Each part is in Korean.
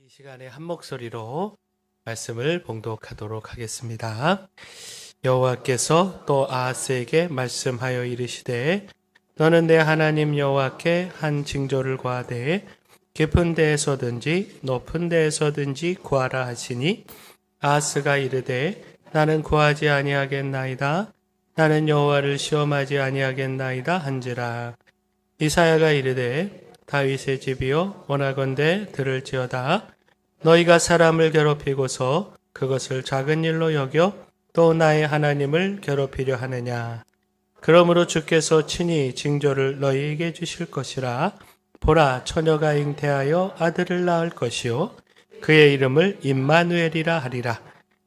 이 시간에 한 목소리로 말씀을 봉독하도록 하겠습니다. 여호와께서 또 아하스에게 말씀하여 이르시되 너는 내 하나님 여호와께 한 징조를 구하되 깊은 데에서든지 높은 데에서든지 구하라 하시니 아하스가 이르되 나는 구하지 아니하겠나이다. 나는 여호와를 시험하지 아니하겠나이다 한지라. 이사야가 이르되 다윗의 집이여 원하건대 들을지어다. 너희가 사람을 괴롭히고서 그것을 작은 일로 여겨 또 나의 하나님을 괴롭히려 하느냐. 그러므로 주께서 친히 징조를 너희에게 주실 것이라. 보라, 처녀가 잉태하여 아들을 낳을 것이요 그의 이름을 임마누엘이라 하리라.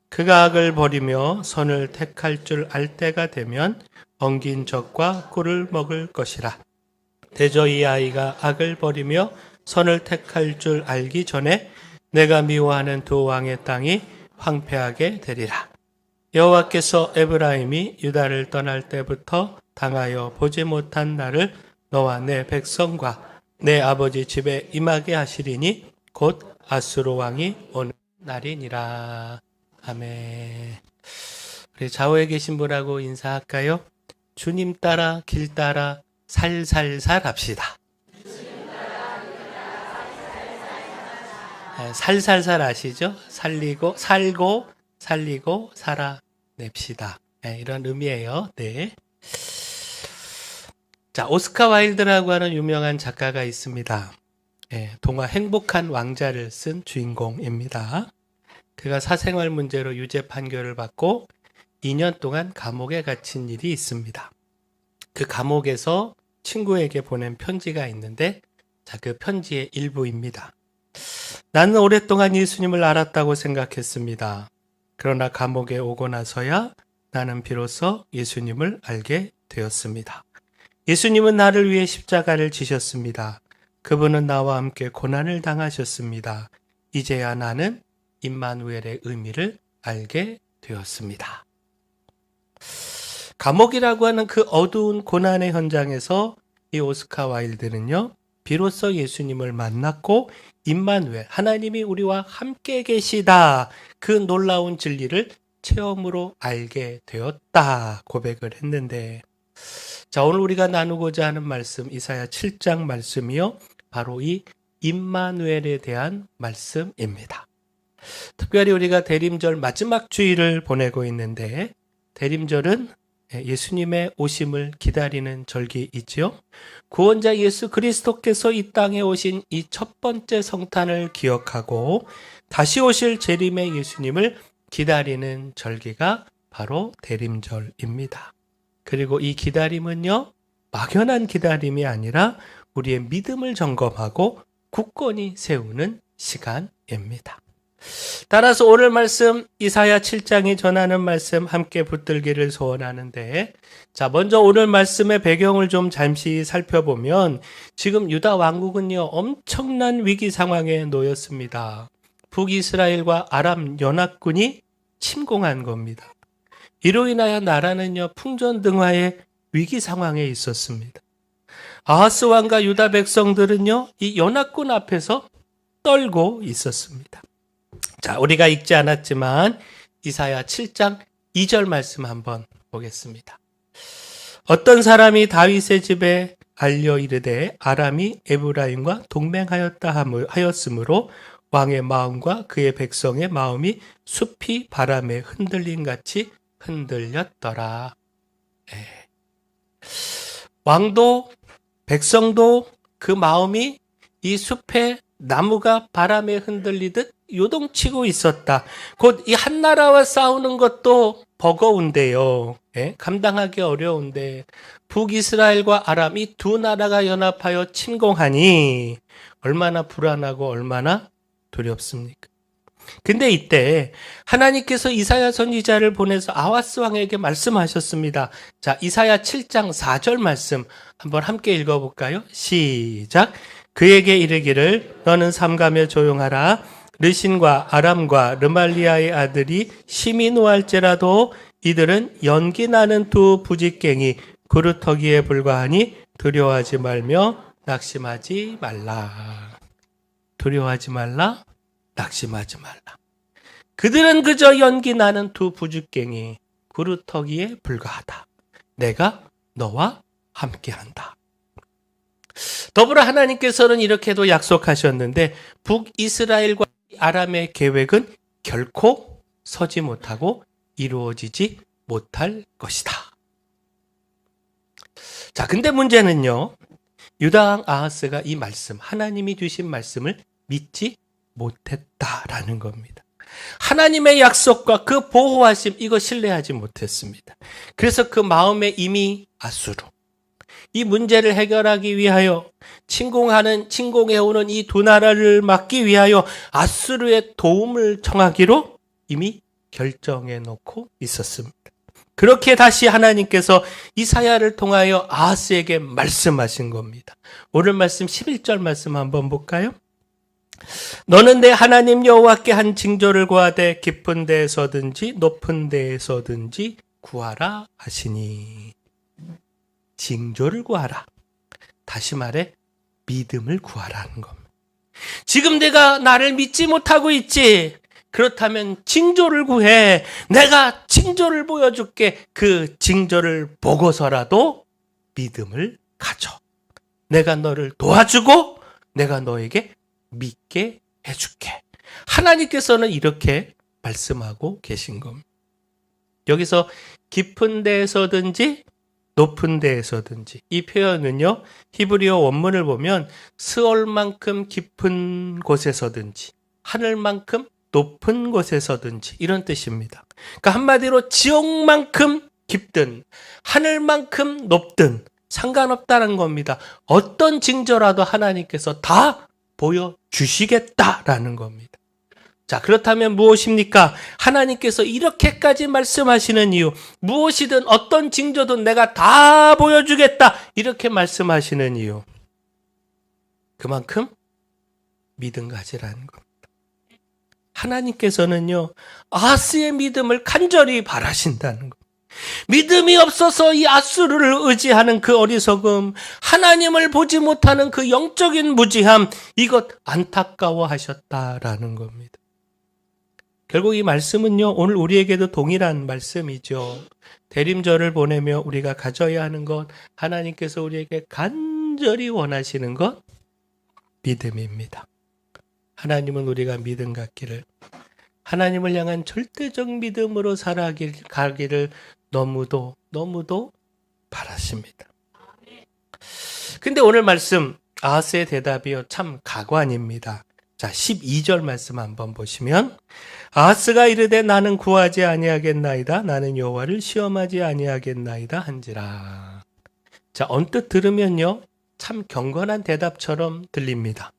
그가 악을 버리며 선을 택할 줄 알 때가 되면 엉긴 적과 꿀을 먹을 것이라. 대저 이 아이가 악을 버리며 선을 택할 줄 알기 전에 내가 미워하는 두 왕의 땅이 황폐하게 되리라. 여호와께서 에브라임이 유다를 떠날 때부터 당하여 보지 못한 날을 너와 내 백성과 내 아버지 집에 임하게 하시리니 곧 아수르 왕이 오는 날이니라. 아멘. 우리 좌우에 계신 분하고 인사할까요? 주님 따라 길 따라 살살살 합시다. 살살살 아시죠? 살고 살아냅시다. 이런 의미예요. 네. 자, 오스카 와일드라고 하는 유명한 작가가 있습니다. 동화 행복한 왕자를 쓴 주인공입니다. 그가 사생활 문제로 유죄 판결을 받고 2년 동안 감옥에 갇힌 일이 있습니다. 그 감옥에서 친구에게 보낸 편지가 있는데, 자, 그 편지의 일부입니다. 나는 오랫동안 예수님을 알았다고 생각했습니다. 그러나 감옥에 오고 나서야 나는 비로소 예수님을 알게 되었습니다. 예수님은 나를 위해 십자가를 지셨습니다. 그분은 나와 함께 고난을 당하셨습니다. 이제야 나는 임마누엘의 의미를 알게 되었습니다. 감옥이라고 하는 그 어두운 고난의 현장에서 이 오스카 와일드는요, 비로소 예수님을 만났고 임마누엘, 하나님이 우리와 함께 계시다, 그 놀라운 진리를 체험으로 알게 되었다 고백을 했는데, 자, 오늘 우리가 나누고자 하는 말씀, 이사야 7장 말씀이요, 바로 이 임마누엘에 대한 말씀입니다. 특별히 우리가 대림절 마지막 주일을 보내고 있는데, 대림절은 예수님의 오심을 기다리는 절기이지요. 구원자 예수 그리스도께서 이 땅에 오신 이 첫 번째 성탄을 기억하고 다시 오실 재림의 예수님을 기다리는 절기가 바로 대림절입니다. 그리고 이 기다림은요, 막연한 기다림이 아니라 우리의 믿음을 점검하고 굳건히 세우는 시간입니다. 따라서 오늘 말씀 이사야 7장이 전하는 말씀 함께 붙들기를 소원하는데, 자, 먼저 오늘 말씀의 배경을 좀 잠시 살펴보면 지금 유다 왕국은요, 엄청난 위기 상황에 놓였습니다. 북이스라엘과 아람 연합군이 침공한 겁니다. 이로 인하여 나라는요, 풍전등화의 위기 상황에 있었습니다. 아하스 왕과 유다 백성들은요, 이 연합군 앞에서 떨고 있었습니다. 자, 우리가 읽지 않았지만 이사야 7장 2절 말씀 한번 보겠습니다. 어떤 사람이 다윗의 집에 알려 이르되 아람이 에브라임과 동맹하였다 하였으므로 왕의 마음과 그의 백성의 마음이 숲이 바람에 흔들린 같이 흔들렸더라. 왕도 백성도 그 마음이 이 숲의 나무가 바람에 흔들리듯 요동치고 있었다. 곧 이 한 나라와 싸우는 것도 버거운데요. 감당하기 어려운데 북이스라엘과 아람 이 두 나라가 연합하여 침공하니 얼마나 불안하고 얼마나 두렵습니까? 근데 이때 하나님께서 이사야 선지자를 보내서 아하스 왕에게 말씀하셨습니다. 자, 이사야 7장 4절 말씀 한번 함께 읽어볼까요? 시작. 그에게 이르기를 너는 삼가며 조용하라. 르신과 아람과 르말리아의 아들이 심히 노할지라도 이들은 연기 나는 두 부직갱이 그루터기에 불과하니 두려워하지 말며 낙심하지 말라. 두려워하지 말라. 낙심하지 말라. 그들은 그저 연기 나는 두 부죽갱이 구루터기에 불과하다. 내가 너와 함께한다. 더불어 하나님께서는 이렇게도 약속하셨는데 북이스라엘과 아람의 계획은 결코 서지 못하고 이루어지지 못할 것이다. 자, 근데 문제는요. 유다왕 아하스가 이 말씀, 하나님이 주신 말씀을 믿지 못했다라는 겁니다. 하나님의 약속과 그 보호하심, 이거 신뢰하지 못했습니다. 그래서 그 마음에 이미 아수르, 이 문제를 해결하기 위하여 침공해오는 이 두 나라를 막기 위하여 아수르의 도움을 청하기로 이미 결정해 놓고 있었습니다. 그렇게 다시 하나님께서 이사야를 통하여 아하스에게 말씀하신 겁니다. 오늘 말씀 11절 말씀 한번 볼까요? 너는 내 하나님 여호와께 한 징조를 구하되 깊은 데에서든지 높은 데에서든지 구하라 하시니. 징조를 구하라. 다시 말해 믿음을 구하라는 겁니다. 지금 내가 나를 믿지 못하고 있지. 그렇다면 징조를 구해. 내가 징조를 보여줄게. 그 징조를 보고서라도 믿음을 가져. 내가 너를 도와주고 내가 너에게 믿게 해줄게. 하나님께서는 이렇게 말씀하고 계신 겁니다. 여기서 깊은 데에서든지 높은 데에서든지, 이 표현은요 히브리어 원문을 보면 스올만큼 깊은 곳에서든지 하늘만큼 높은 곳에서든지 이런 뜻입니다. 그러니까 한마디로 지옥만큼 깊든 하늘만큼 높든 상관없다는 겁니다. 어떤 징조라도 하나님께서 다 보여주시겠다라는 겁니다. 자, 그렇다면 무엇입니까? 하나님께서 이렇게까지 말씀하시는 이유, 무엇이든 어떤 징조든 내가 다 보여주겠다 이렇게 말씀하시는 이유, 그만큼 믿음 가지라는 겁니다. 하나님께서는요 아하스의 믿음을 간절히 바라신다는 것. 믿음이 없어서 이 아수르를 의지하는 그 어리석음, 하나님을 보지 못하는 그 영적인 무지함, 이것 안타까워하셨다라는 겁니다. 결국 이 말씀은요 오늘 우리에게도 동일한 말씀이죠. 대림절을 보내며 우리가 가져야 하는 것, 하나님께서 우리에게 간절히 원하시는 것, 믿음입니다. 하나님은 우리가 믿음 갖기를, 하나님을 향한 절대적 믿음으로 살아가기를 너무도 바라십니다. 근데 오늘 말씀 아하스의 대답이요 참 가관입니다. 자, 12절 말씀 한번 보시면 아하스가 이르되 나는 구하지 아니하겠나이다. 나는 여호와를 시험하지 아니하겠나이다 한지라. 자, 언뜻 들으면요 참 경건한 대답처럼 들립니다.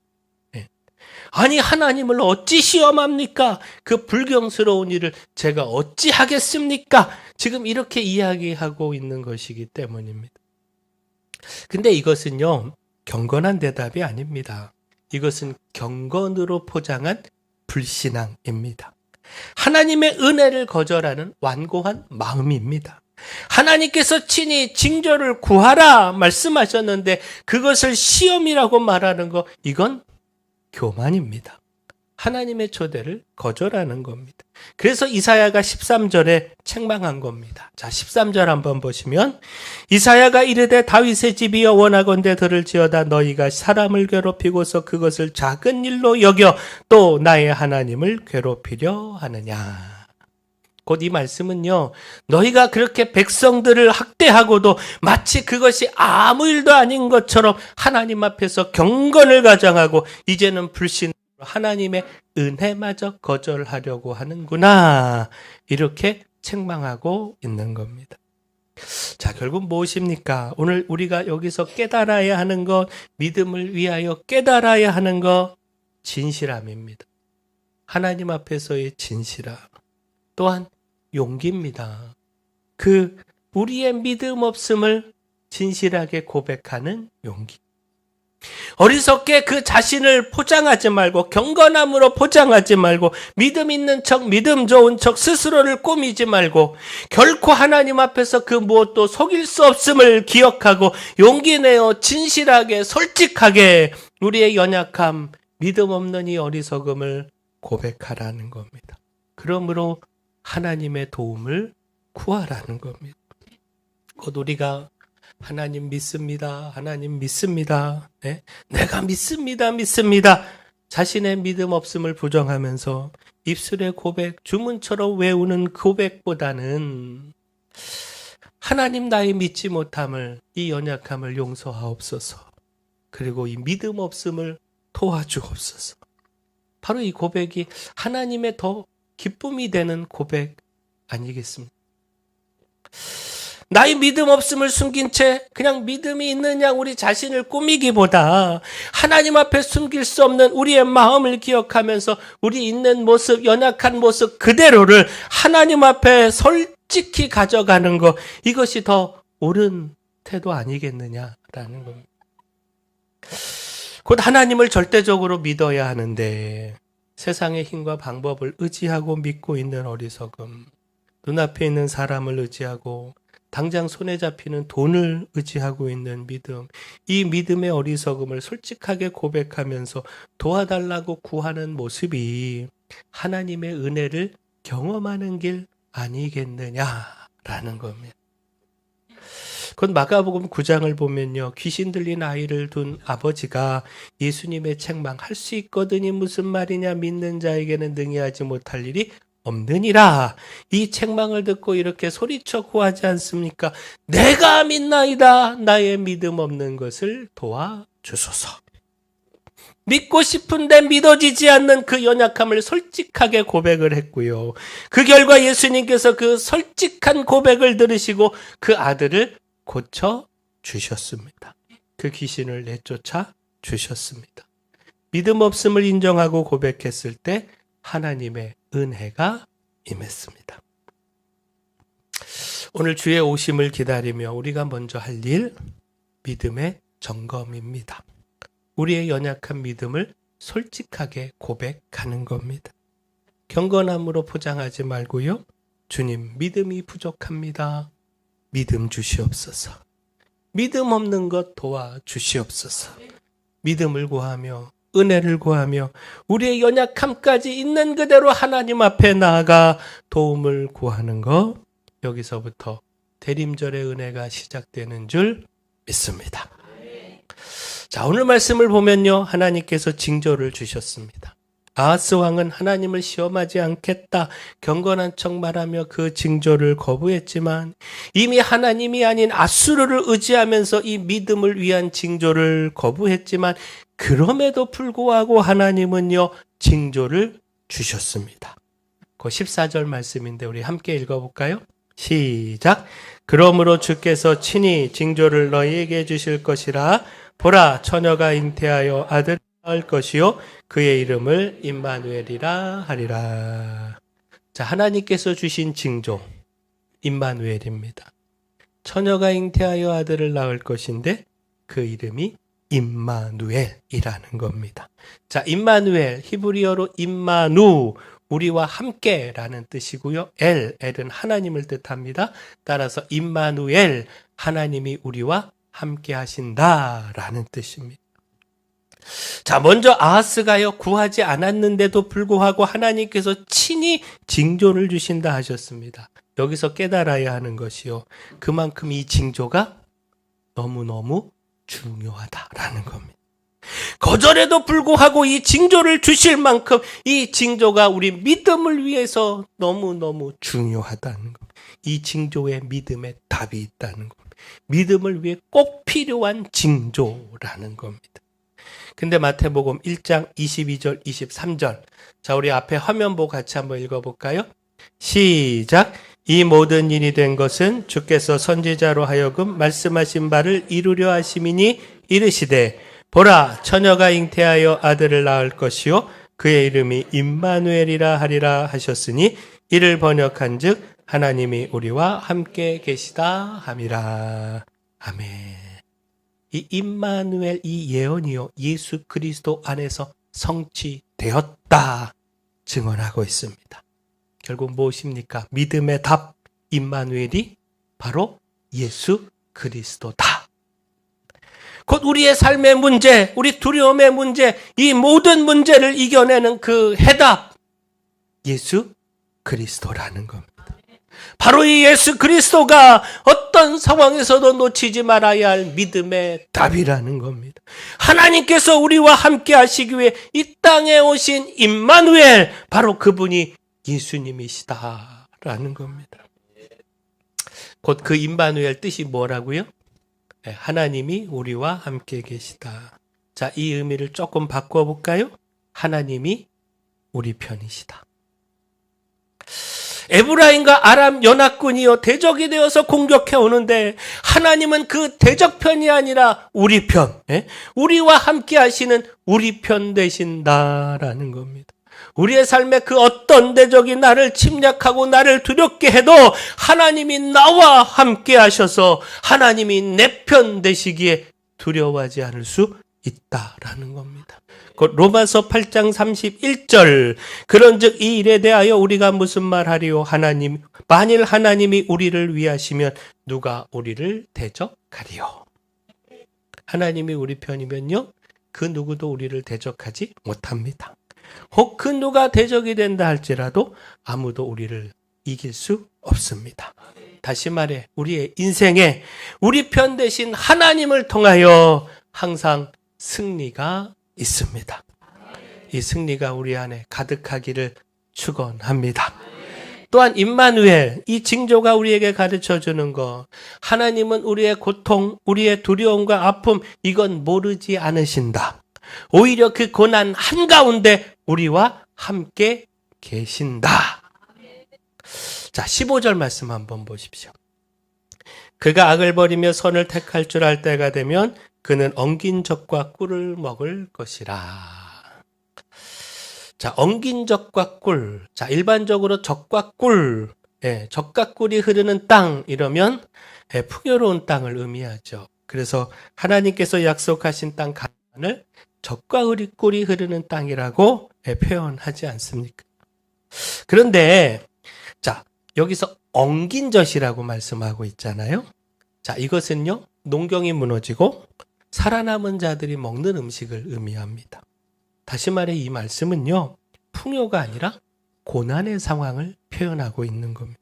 아니 하나님을 어찌 시험합니까? 그 불경스러운 일을 제가 어찌 하겠습니까? 지금 이렇게 이야기하고 있는 것이기 때문입니다. 근데 이것은요 경건한 대답이 아닙니다. 이것은 경건으로 포장한 불신앙입니다. 하나님의 은혜를 거절하는 완고한 마음입니다. 하나님께서 친히 징조를 구하라 말씀하셨는데 그것을 시험이라고 말하는 거, 이건 교만입니다. 하나님의 초대를 거절하는 겁니다. 그래서 이사야가 13절에 책망한 겁니다. 자, 13절 한번 보시면 이사야가 이르되 다윗의 집이여 원하건대 들을지어다 너희가 사람을 괴롭히고서 그것을 작은 일로 여겨 또 나의 하나님을 괴롭히려 하느냐. 곧 이 말씀은요 너희가 그렇게 백성들을 학대하고도 마치 그것이 아무 일도 아닌 것처럼 하나님 앞에서 경건을 가장하고 이제는 불신 하나님의 은혜마저 거절하려고 하는구나, 이렇게 책망하고 있는 겁니다. 자, 결국 무엇입니까? 오늘 우리가 여기서 깨달아야 하는 것, 믿음을 위하여 깨달아야 하는 것, 진실함입니다. 하나님 앞에서의 진실함, 또한 용기입니다. 그 우리의 믿음 없음을 진실하게 고백하는 용기. 어리석게 그 자신을 포장하지 말고, 경건함으로 포장하지 말고, 믿음 있는 척, 믿음 좋은 척 스스로를 꾸미지 말고, 결코 하나님 앞에서 그 무엇도 속일 수 없음을 기억하고 용기 내어 진실하게 솔직하게 우리의 연약함, 믿음 없는 이 어리석음을 고백하라는 겁니다. 그러므로 하나님의 도움을 구하라는 겁니다. 곧 우리가 하나님 믿습니다. 하나님 믿습니다. 네? 내가 믿습니다. 믿습니다. 자신의 믿음 없음을 부정하면서 입술의 고백, 주문처럼 외우는 고백보다는 하나님 나의 믿지 못함을, 이 연약함을 용서하옵소서. 그리고 이 믿음 없음을 도와주옵소서. 바로 이 고백이 하나님의 더 기쁨이 되는 고백 아니겠습니까? 나의 믿음 없음을 숨긴 채 그냥 믿음이 있는 양 우리 자신을 꾸미기보다 하나님 앞에 숨길 수 없는 우리의 마음을 기억하면서 우리 있는 모습, 연약한 모습 그대로를 하나님 앞에 솔직히 가져가는 것, 이것이 더 옳은 태도 아니겠느냐라는 겁니다. 곧 하나님을 절대적으로 믿어야 하는데 세상의 힘과 방법을 의지하고 믿고 있는 어리석음, 눈앞에 있는 사람을 의지하고 당장 손에 잡히는 돈을 의지하고 있는 믿음, 이 믿음의 어리석음을 솔직하게 고백하면서 도와달라고 구하는 모습이 하나님의 은혜를 경험하는 길 아니겠느냐라는 겁니다. 곧 마가복음 9장을 보면요, 귀신 들린 아이를 둔 아버지가 예수님의 책망, 할 수 있거든이 무슨 말이냐, 믿는 자에게는 능히 하지 못할 일이 없느니라. 이 책망을 듣고 이렇게 소리쳐 구하지 않습니까? 내가 믿나이다. 나의 믿음 없는 것을 도와주소서. 믿고 싶은데 믿어지지 않는 그 연약함을 솔직하게 고백을 했고요. 그 결과 예수님께서 그 솔직한 고백을 들으시고 그 아들을 고쳐 주셨습니다. 그 귀신을 내쫓아 주셨습니다. 믿음 없음을 인정하고 고백했을 때 하나님의 은혜가 임했습니다. 오늘 주의 오심을 기다리며 우리가 먼저 할 일, 믿음의 점검입니다. 우리의 연약한 믿음을 솔직하게 고백하는 겁니다. 경건함으로 포장하지 말고요. 주님, 믿음이 부족합니다. 믿음 주시옵소서. 믿음 없는 것 도와주시옵소서. 믿음을 구하며 은혜를 구하며 우리의 연약함까지 있는 그대로 하나님 앞에 나아가 도움을 구하는 것, 여기서부터 대림절의 은혜가 시작되는 줄 믿습니다. 자, 오늘 말씀을 보면요, 하나님께서 징조를 주셨습니다. 아하스 왕은 하나님을 시험하지 않겠다 경건한 척 말하며 그 징조를 거부했지만 이미 하나님이 아닌 아수르를 의지하면서 이 믿음을 위한 징조를 거부했지만 그럼에도 불구하고 하나님은요, 징조를 주셨습니다. 그 14절 말씀인데 우리 함께 읽어볼까요? 시작. 그러므로 주께서 친히 징조를 너희에게 주실 것이라. 보라, 처녀가 잉태하여 아들을 낳을 것이요 그의 이름을 임마누엘이라 하리라. 자, 하나님께서 주신 징조 임마누엘입니다. 처녀가 잉태하여 아들을 낳을 것인데 그 이름이 임마누엘이라는 겁니다. 자, 임마누엘, 히브리어로 임마누, 우리와 함께라는 뜻이고요. 엘은 하나님을 뜻합니다. 따라서 임마누엘, 하나님이 우리와 함께 하신다라는 뜻입니다. 자, 먼저 아하스가요, 구하지 않았는데도 불구하고 하나님께서 친히 징조를 주신다 하셨습니다. 여기서 깨달아야 하는 것이요, 그만큼 이 징조가 너무너무 중요하다라는 겁니다. 거절에도 불구하고 이 징조를 주실 만큼 이 징조가 우리 믿음을 위해서 너무너무 중요하다는 겁니다. 이 징조에 믿음의 답이 있다는 겁니다. 믿음을 위해 꼭 필요한 징조라는 겁니다. 근데 마태복음 1장 22절 23절, 자, 우리 앞에 화면 보고 같이 한번 읽어볼까요? 시작. 이 모든 일이 된 것은 주께서 선지자로 하여금 말씀하신 바를 이루려 하심이니 이르시되 보라, 처녀가 잉태하여 아들을 낳을 것이요 그의 이름이 임마누엘이라 하리라 하셨으니 이를 번역한즉 하나님이 우리와 함께 계시다 함이라. 아멘. 이 임마누엘, 이 예언이요, 예수 그리스도 안에서 성취되었다 증언하고 있습니다. 결국 무엇입니까? 믿음의 답, 임마누엘이 바로 예수 그리스도다. 곧 우리의 삶의 문제, 우리 두려움의 문제, 이 모든 문제를 이겨내는 그 해답, 예수 그리스도라는 겁니다. 바로 이 예수 그리스도가 어떤 상황에서도 놓치지 말아야 할 믿음의 답이라는 겁니다. 하나님께서 우리와 함께 하시기 위해 이 땅에 오신 임마누엘, 바로 그분이 예수님이시다라는 겁니다. 곧 그 임마누엘 뜻이 뭐라고요? 하나님이 우리와 함께 계시다. 자, 이 의미를 조금 바꿔볼까요? 하나님이 우리 편이시다. 에브라임과 아람 연합군이요 대적이 되어서 공격해 오는데 하나님은 그 대적편이 아니라 우리 편, 우리와 함께 하시는 우리 편 되신다라는 겁니다. 우리의 삶에 그 어떤 대적이 나를 침략하고 나를 두렵게 해도 하나님이 나와 함께 하셔서 하나님이 내 편 되시기에 두려워하지 않을 수 있다라는 겁니다. 곧 로마서 8장 31절, 그런즉 이 일에 대하여 우리가 무슨 말하리요? 만일 하나님이 우리를 위하시면 누가 우리를 대적하리요? 하나님이 우리 편이면요, 그 누구도 우리를 대적하지 못합니다. 혹 그 누가 대적이 된다 할지라도 아무도 우리를 이길 수 없습니다. 다시 말해, 우리의 인생에 우리 편 되신 하나님을 통하여 항상 승리가 있습니다. 이 승리가 우리 안에 가득하기를 축원합니다. 또한 임마누엘, 이 징조가 우리에게 가르쳐주는 것, 하나님은 우리의 고통, 우리의 두려움과 아픔, 이건 모르지 않으신다. 오히려 그 고난 한가운데 우리와 함께 계신다. 자, 15절 말씀 한번 보십시오. 그가 악을 버리며 선을 택할 줄 알 때가 되면 그는 엉긴 젖과 꿀을 먹을 것이라. 자, 엉긴 젖과 꿀. 자, 일반적으로 젖과 꿀, 젖과 꿀이 흐르는 땅 이러면 풍요로운 땅을 의미하죠. 그래서 하나님께서 약속하신 땅 가나안을 젖과 꿀이 흐르는 땅이라고 표현하지 않습니까? 그런데 자, 여기서 엉긴 젖이라고 말씀하고 있잖아요. 자, 이것은요, 농경이 무너지고 살아남은 자들이 먹는 음식을 의미합니다. 다시 말해 이 말씀은요, 풍요가 아니라 고난의 상황을 표현하고 있는 겁니다.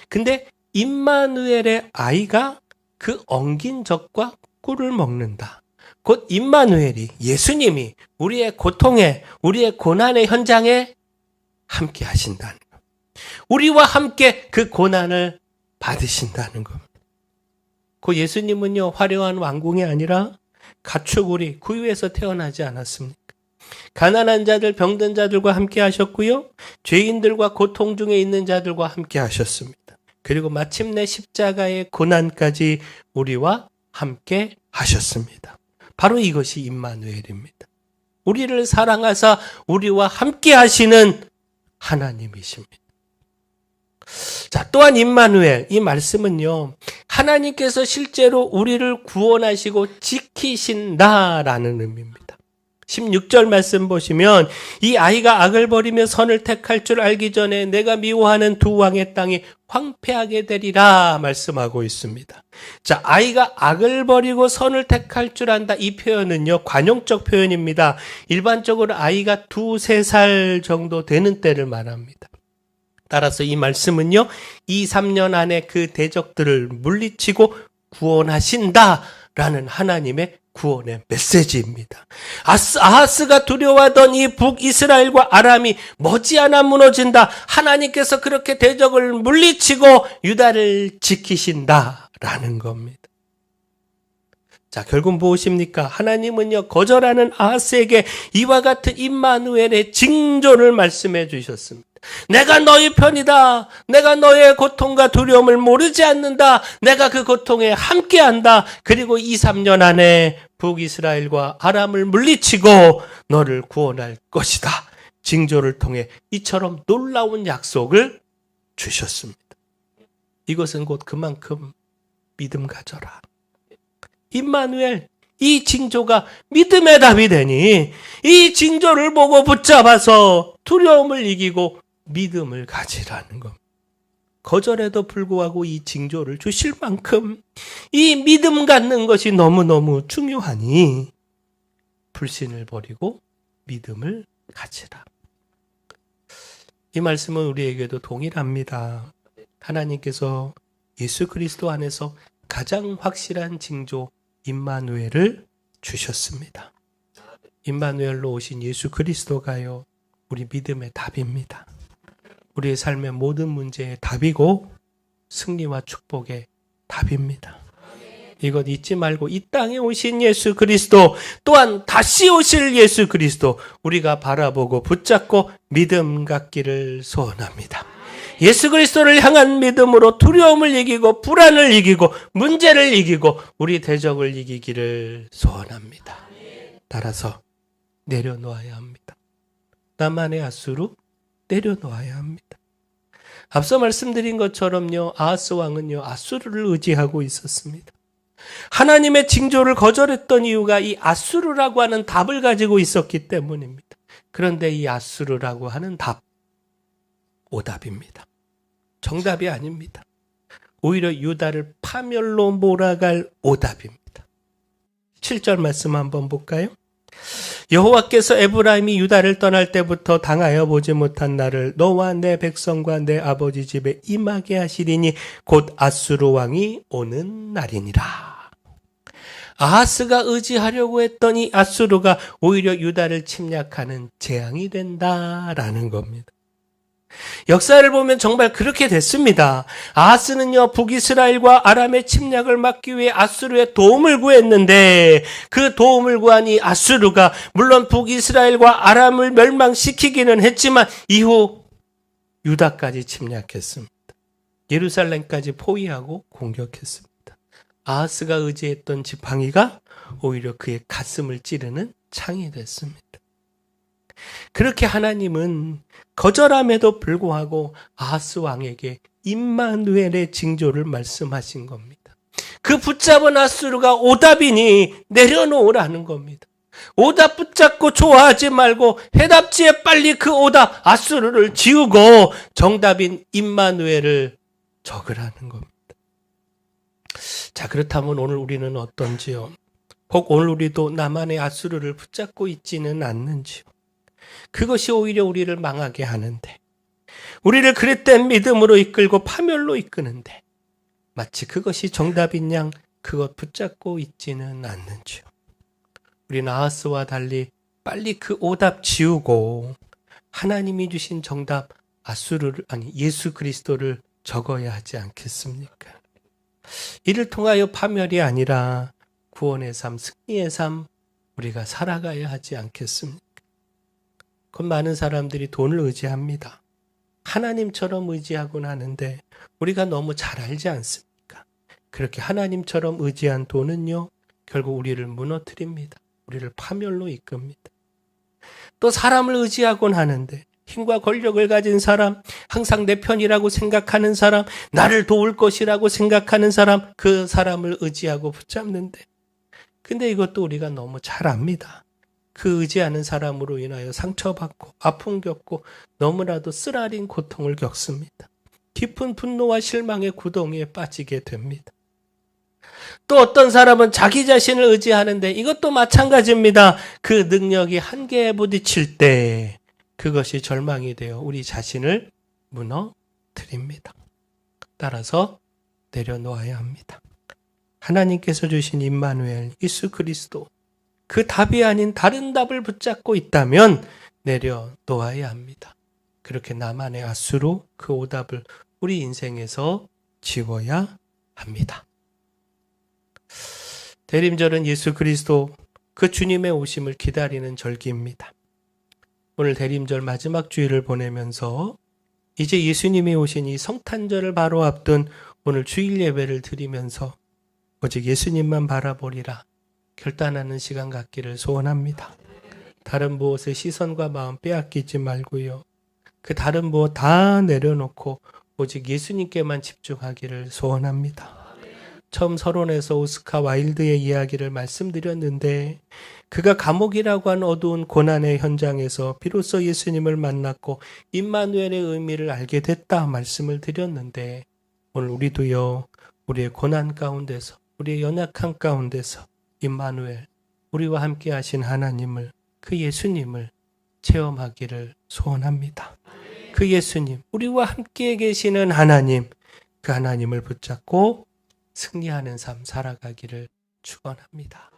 근데 임마누엘의 아이가 그 엉긴 젖과 꿀을 먹는다. 곧 임마누엘이, 예수님이 우리의 고통에, 우리의 고난의 현장에 함께 하신다는 것. 우리와 함께 그 고난을 받으신다는 겁니다. 그 예수님은요, 화려한 왕궁이 아니라 가축우리 구유에서 태어나지 않았습니까? 가난한 자들, 병든 자들과 함께 하셨고요, 죄인들과 고통 중에 있는 자들과 함께 하셨습니다. 그리고 마침내 십자가의 고난까지 우리와 함께 하셨습니다. 바로 이것이 임마누엘입니다. 우리를 사랑하사 우리와 함께 하시는 하나님이십니다. 자, 또한 임마누엘, 이 말씀은요, 하나님께서 실제로 우리를 구원하시고 지키신다라는 의미입니다. 16절 말씀 보시면 이 아이가 악을 버리며 선을 택할 줄 알기 전에 내가 미워하는 두 왕의 땅이 황폐하게 되리라 말씀하고 있습니다. 자, 아이가 악을 버리고 선을 택할 줄 안다, 이 표현은요, 관용적 표현입니다. 일반적으로 아이가 2-3살 정도 되는 때를 말합니다. 따라서 이 말씀은요, 2-3년 안에 그 대적들을 물리치고 구원하신다라는 하나님의 구원의 메시지입니다. 아하스가 두려워하던 이 북이스라엘과 아람이 머지않아 무너진다. 하나님께서 그렇게 대적을 물리치고 유다를 지키신다라는 겁니다. 자, 결국 무엇입니까? 하나님은요, 거절하는 아하스에게 이와 같은 임마누엘의 징조를 말씀해 주셨습니다. 내가 너희 편이다. 내가 너의 고통과 두려움을 모르지 않는다. 내가 그 고통에 함께한다. 그리고 2-3년 안에 북이스라엘과 아람을 물리치고 너를 구원할 것이다. 징조를 통해 이처럼 놀라운 약속을 주셨습니다. 이것은 곧 그만큼 믿음 가져라. 임마누엘, 이 징조가 믿음의 답이 되니 이 징조를 보고 붙잡아서 두려움을 이기고 믿음을 가지라는 것. 거절에도 불구하고 이 징조를 주실 만큼 이 믿음 갖는 것이 너무너무 중요하니 불신을 버리고 믿음을 가지라. 이 말씀은 우리에게도 동일합니다. 하나님께서 예수 그리스도 안에서 가장 확실한 징조 임마누엘을 주셨습니다. 임마누엘로 오신 예수 그리스도가요, 우리 믿음의 답입니다. 우리의 삶의 모든 문제의 답이고 승리와 축복의 답입니다. 이것 잊지 말고 이 땅에 오신 예수 그리스도, 또한 다시 오실 예수 그리스도 우리가 바라보고 붙잡고 믿음 갖기를 소원합니다. 예수 그리스도를 향한 믿음으로 두려움을 이기고 불안을 이기고 문제를 이기고 우리 대적을 이기기를 소원합니다. 따라서 내려놓아야 합니다. 나만의 앗수로 내려놓아야 합니다. 앞서 말씀드린 것처럼요, 아하스 왕은요, 앗수르를 의지하고 있었습니다. 하나님의 징조를 거절했던 이유가 이 앗수르라고 하는 답을 가지고 있었기 때문입니다. 그런데 이 앗수르라고 하는 답, 오답입니다. 정답이 아닙니다. 오히려 유다를 파멸로 몰아갈 오답입니다. 7절 말씀 한번 볼까요? 여호와께서 에브라임이 유다를 떠날 때부터 당하여 보지 못한 날을 너와 내 백성과 내 아버지 집에 임하게 하시리니 곧 앗수르 왕이 오는 날이니라. 아하스가 의지하려고 했더니 앗수르가 오히려 유다를 침략하는 재앙이 된다라는 겁니다. 역사를 보면 정말 그렇게 됐습니다. 아하스는요, 북이스라엘과 아람의 침략을 막기 위해 앗수르의 도움을 구했는데 그 도움을 구한 이 앗수르가 물론 북이스라엘과 아람을 멸망시키기는 했지만 이후 유다까지 침략했습니다. 예루살렘까지 포위하고 공격했습니다. 아하스가 의지했던 지팡이가 오히려 그의 가슴을 찌르는 창이 됐습니다. 그렇게 하나님은 거절함에도 불구하고 아하스 왕에게 임마누엘의 징조를 말씀하신 겁니다. 그 붙잡은 앗수르가 오답이니 내려놓으라는 겁니다. 오답 붙잡고 좋아하지 말고 해답지에 빨리 그 오답 앗수르를 지우고 정답인 임마누엘을 적으라는 겁니다. 자, 그렇다면 오늘 우리는 어떤지요? 혹 오늘 우리도 나만의 앗수르를 붙잡고 있지는 않는지요? 그것이 오히려 우리를 망하게 하는데, 우리를 그릇된 믿음으로 이끌고 파멸로 이끄는데 마치 그것이 정답인 양 그것 붙잡고 있지는 않는지요? 우리는 아하스와 달리 빨리 그 오답 지우고 하나님이 주신 정답 앗수르를, 아니 예수 그리스도를 적어야 하지 않겠습니까? 이를 통하여 파멸이 아니라 구원의 삶, 승리의 삶 우리가 살아가야 하지 않겠습니까? 그 많은 사람들이 돈을 의지합니다. 하나님처럼 의지하곤 하는데 우리가 너무 잘 알지 않습니까? 그렇게 하나님처럼 의지한 돈은요, 결국 우리를 무너뜨립니다. 우리를 파멸로 이끕니다. 또 사람을 의지하곤 하는데 힘과 권력을 가진 사람, 항상 내 편이라고 생각하는 사람, 나를 도울 것이라고 생각하는 사람, 그 사람을 의지하고 붙잡는데, 근데 이것도 우리가 너무 잘 압니다. 그 의지하는 사람으로 인하여 상처받고 아픔 겪고 너무나도 쓰라린 고통을 겪습니다. 깊은 분노와 실망의 구덩이에 빠지게 됩니다. 또 어떤 사람은 자기 자신을 의지하는데 이것도 마찬가지입니다. 그 능력이 한계에 부딪힐 때 그것이 절망이 되어 우리 자신을 무너뜨립니다. 따라서 내려놓아야 합니다. 하나님께서 주신 임마누엘 예수 그리스도, 그 답이 아닌 다른 답을 붙잡고 있다면 내려놓아야 합니다. 그렇게 나만의 앗수로 그 오답을 우리 인생에서 지워야 합니다. 대림절은 예수 그리스도 그 주님의 오심을 기다리는 절기입니다. 오늘 대림절 마지막 주일을 보내면서 이제 예수님이 오신 이 성탄절을 바로 앞둔 오늘 주일 예배를 드리면서 오직 예수님만 바라보리라 결단하는 시간 갖기를 소원합니다. 다른 무엇에 시선과 마음 빼앗기지 말고요. 그 다른 무엇 다 내려놓고 오직 예수님께만 집중하기를 소원합니다. 처음 서론에서 오스카 와일드의 이야기를 말씀드렸는데 그가 감옥이라고 한 어두운 고난의 현장에서 비로소 예수님을 만났고 임마누엘의 의미를 알게 됐다 말씀을 드렸는데 오늘 우리도요, 우리의 고난 가운데서, 우리의 연약한 가운데서 임마누엘, 우리와 함께 하신 하나님을, 그 예수님을 체험하기를 소원합니다. 그 그 예수님, 우리와 함께 계시는 하나님, 그 하나님을 붙잡고 승리하는 삶 살아가기를 축원합니다.